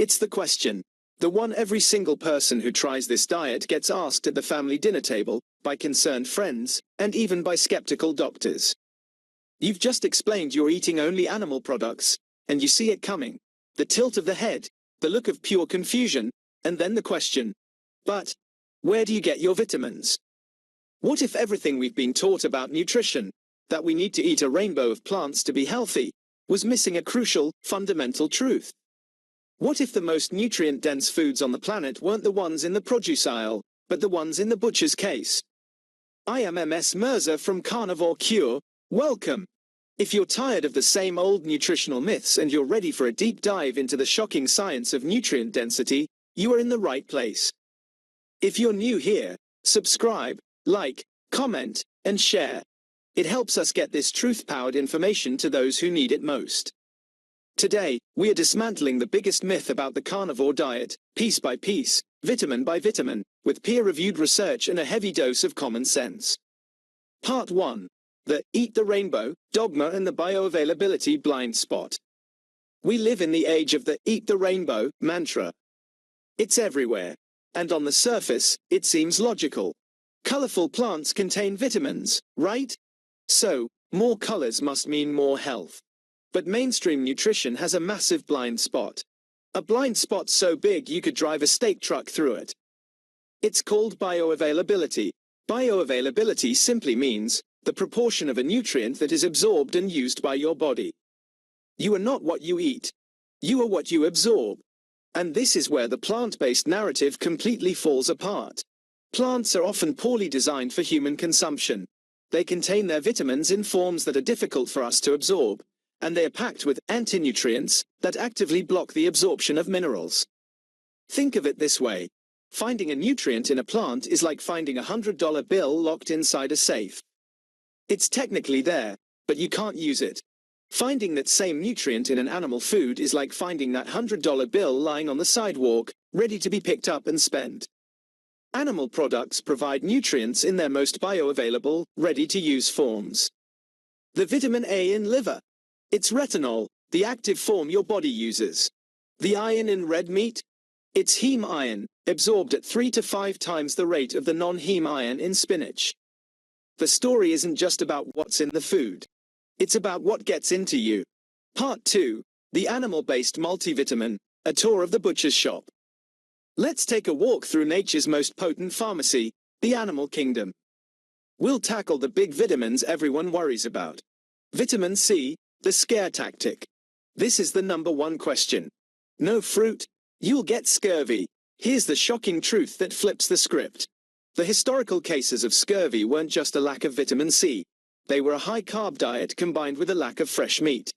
It's the question. The one every single person who tries this diet gets asked at the family dinner table, by concerned friends, and even by skeptical doctors. You've just explained you're eating only animal products, and you see it coming. The tilt of the head, the look of pure confusion, and then the question. But where do you get your vitamins? What if everything we've been taught about nutrition, that we need to eat a rainbow of plants to be healthy, was missing a crucial, fundamental truth? What if the most nutrient-dense foods on the planet weren't the ones in the produce aisle, but the ones in the butcher's case? I am MS Mirza from Carnivore Cure. Welcome! If you're tired of the same old nutritional myths and you're ready for a deep dive into the shocking science of nutrient density, you are in the right place. If you're new here, subscribe, like, comment, and share. It helps us get this truth-powered information to those who need it most. Today, we are dismantling the biggest myth about the carnivore diet, piece by piece, vitamin by vitamin, with peer-reviewed research and a heavy dose of common sense. Part 1. The Eat the Rainbow dogma and the bioavailability blind spot. We live in the age of the Eat the Rainbow mantra. It's everywhere. And on the surface, it seems logical. Colorful plants contain vitamins, right? So, more colors must mean more health. But mainstream nutrition has a massive blind spot. A blind spot so big you could drive a steak truck through it. It's called bioavailability. Bioavailability simply means the proportion of a nutrient that is absorbed and used by your body. You are not what you eat. You are what you absorb. And this is where the plant-based narrative completely falls apart. Plants are often poorly designed for human consumption. They contain their vitamins in forms that are difficult for us to absorb, and they are packed with anti-nutrients that actively block the absorption of minerals. Think of it this way. Finding a nutrient in a plant is like finding a $100 bill locked inside a safe. It's technically there, but you can't use it. Finding that same nutrient in an animal food is like finding that $100 bill lying on the sidewalk, ready to be picked up and spent. Animal products provide nutrients in their most bioavailable, ready-to-use forms. The vitamin A in liver. It's retinol, the active form your body uses. The iron in red meat? It's heme iron, absorbed at 3 to 5 times the rate of the non-heme iron in spinach. The story isn't just about what's in the food. It's about what gets into you. Part 2. The animal-based multivitamin, a tour of the butcher's shop. Let's take a walk through nature's most potent pharmacy, the animal kingdom. We'll tackle the big vitamins everyone worries about. Vitamin C, the scare tactic. This is the #1 question. No fruit? You'll get scurvy. Here's the shocking truth that flips the script. The historical cases of scurvy weren't just a lack of vitamin C. They were a high-carb diet combined with a lack of fresh meat.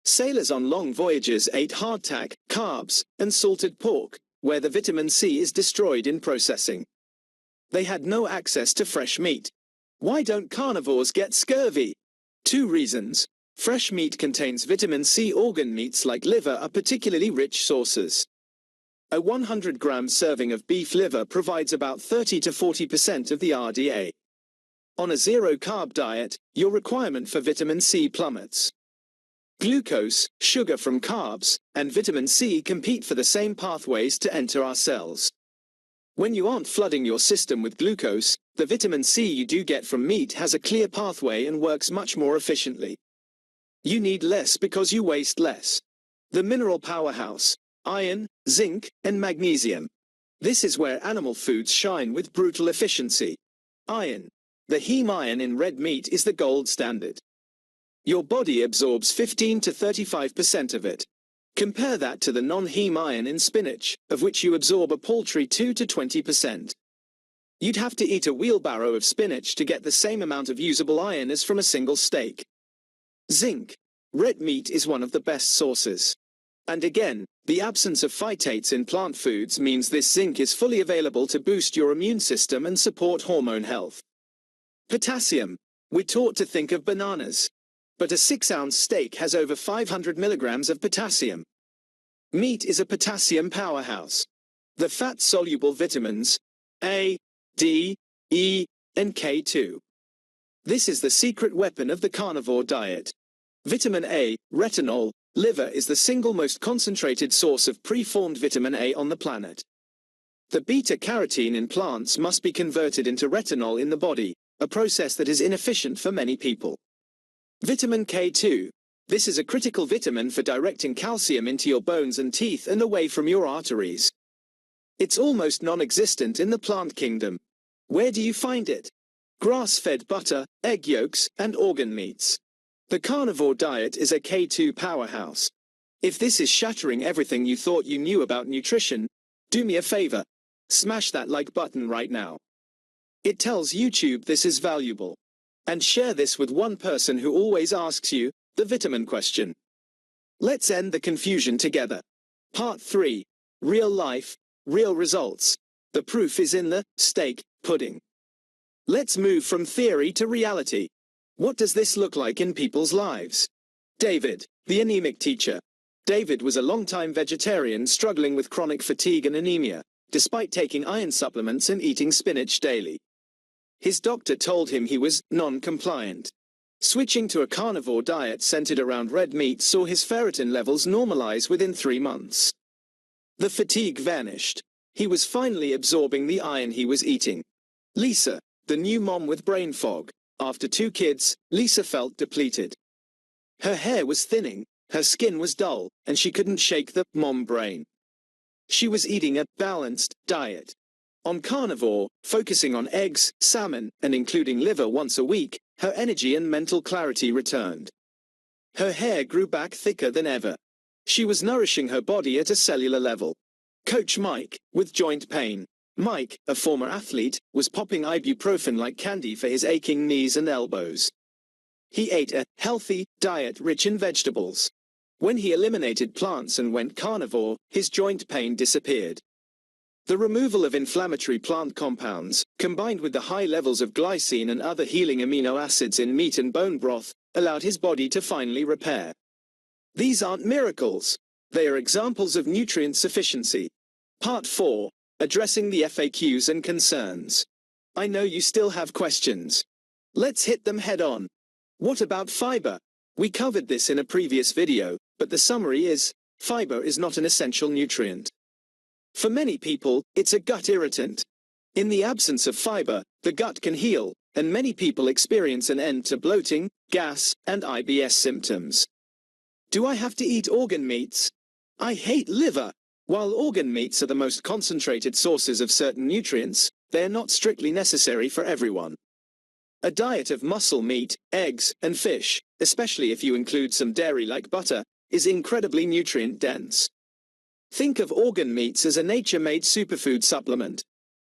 Sailors on long voyages ate hardtack, carbs, and salted pork, where the vitamin C is destroyed in processing. They had no access to fresh meat. Why don't carnivores get scurvy? 2 reasons. Fresh meat contains vitamin C. Organ meats like liver are particularly rich sources. A 100-gram serving of beef liver provides about 30 to 40% of the RDA. On a zero-carb diet, your requirement for vitamin C plummets. Glucose, sugar from carbs, and vitamin C compete for the same pathways to enter our cells. When you aren't flooding your system with glucose, the vitamin C you do get from meat has a clear pathway and works much more efficiently. You need less because you waste less. The mineral powerhouse, iron, zinc, and magnesium. This is where animal foods shine with brutal efficiency. Iron. The heme iron in red meat is the gold standard. Your body absorbs 15 to 35% of it. Compare that to the non-heme iron in spinach, of which you absorb a paltry 2 to 20%. You'd have to eat a wheelbarrow of spinach to get the same amount of usable iron as from a single steak. Zinc. Red meat is one of the best sources. And again, the absence of phytates in plant foods means this zinc is fully available to boost your immune system and support hormone health. Potassium. We're taught to think of bananas. But a 6-ounce steak has over 500 milligrams of potassium. Meat is a potassium powerhouse. The fat-soluble vitamins A, D, E, and K2. This is the secret weapon of the carnivore diet. Vitamin A, retinol, Liver is the single most concentrated source of preformed vitamin A on the planet. The beta-carotene in plants must be converted into retinol in the body, a process that is inefficient for many people. Vitamin K2. This is a critical vitamin for directing calcium into your bones and teeth and away from your arteries. It's almost non-existent in the plant kingdom. Where do you find it? Grass-fed butter, egg yolks, and organ meats. The carnivore diet is a K2 powerhouse. If this is shattering everything you thought you knew about nutrition, do me a favor. Smash that like button right now. It tells YouTube this is valuable. And share this with one person who always asks you the vitamin question. Let's end the confusion together. Part 3. Real life, real results. The proof is in the steak pudding. Let's move from theory to reality. What does this look like in people's lives? David, the anemic teacher. David was a long-time vegetarian struggling with chronic fatigue and anemia, despite taking iron supplements and eating spinach daily. His doctor told him he was non-compliant. Switching to a carnivore diet centered around red meat saw his ferritin levels normalize within 3 months. The fatigue vanished. He was finally absorbing the iron he was eating. Lisa, the new mom with brain fog. After 2 kids, Lisa felt depleted. Her hair was thinning, her skin was dull, and she couldn't shake the mom brain. She was eating a balanced diet. On carnivore, focusing on eggs, salmon, and including liver once a week, her energy and mental clarity returned. Her hair grew back thicker than ever. She was nourishing her body at a cellular level. Coach Mike, with joint pain. Mike, a former athlete, was popping ibuprofen like candy for his aching knees and elbows. He ate a healthy diet rich in vegetables. When he eliminated plants and went carnivore, his joint pain disappeared. The removal of inflammatory plant compounds, combined with the high levels of glycine and other healing amino acids in meat and bone broth, allowed his body to finally repair. These aren't miracles. They are examples of nutrient sufficiency. Part 4. Addressing the FAQs and concerns. I know you still have questions. Let's hit them head on. What about fiber? We covered this in a previous video, but the summary is, fiber is not an essential nutrient. For many people, it's a gut irritant. In the absence of fiber, the gut can heal, and many people experience an end to bloating, gas, and IBS symptoms. Do I have to eat organ meats? I hate liver. While organ meats are the most concentrated sources of certain nutrients, they are not strictly necessary for everyone. A diet of muscle meat, eggs, and fish, especially if you include some dairy like butter, is incredibly nutrient-dense. Think of organ meats as a nature-made superfood supplement.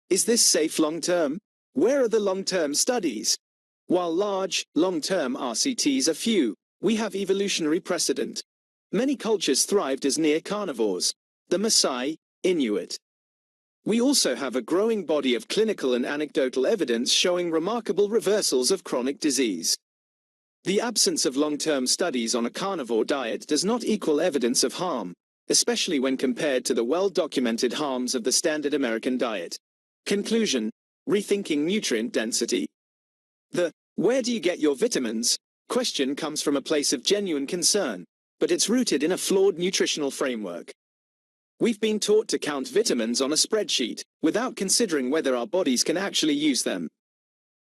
Is this safe long-term? Where are the long-term studies? While large, long-term RCTs are few, we have evolutionary precedent. Many cultures thrived as near carnivores. The Maasai, Inuit. We also have a growing body of clinical and anecdotal evidence showing remarkable reversals of chronic disease. The absence of long-term studies on a carnivore diet does not equal evidence of harm, especially when compared to the well-documented harms of the standard American diet. Conclusion: rethinking nutrient density. The "where do you get your vitamins?" question comes from a place of genuine concern, but it's rooted in a flawed nutritional framework. We've been taught to count vitamins on a spreadsheet, without considering whether our bodies can actually use them.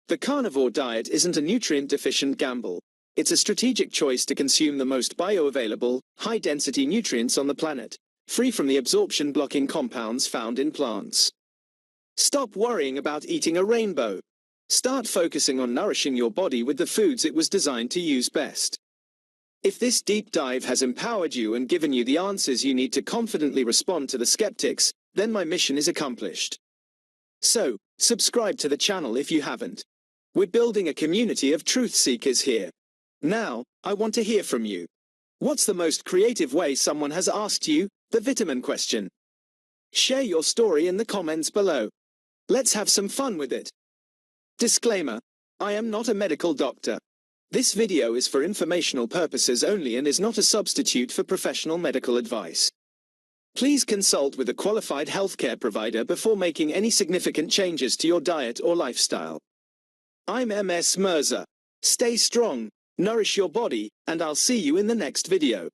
The carnivore diet isn't a nutrient-deficient gamble. It's a strategic choice to consume the most bioavailable, high-density nutrients on the planet, free from the absorption-blocking compounds found in plants. Stop worrying about eating a rainbow. Start focusing on nourishing your body with the foods it was designed to use best. If this deep dive has empowered you and given you the answers you need to confidently respond to the skeptics, then my mission is accomplished. So, subscribe to the channel if you haven't. We're building a community of truth seekers here. Now, I want to hear from you. What's the most creative way someone has asked you the vitamin question? Share your story in the comments below. Let's have some fun with it. Disclaimer: I am not a medical doctor. This video is for informational purposes only and is not a substitute for professional medical advice. Please consult with a qualified healthcare provider before making any significant changes to your diet or lifestyle. I'm MS Mirza. Stay strong, nourish your body, and I'll see you in the next video.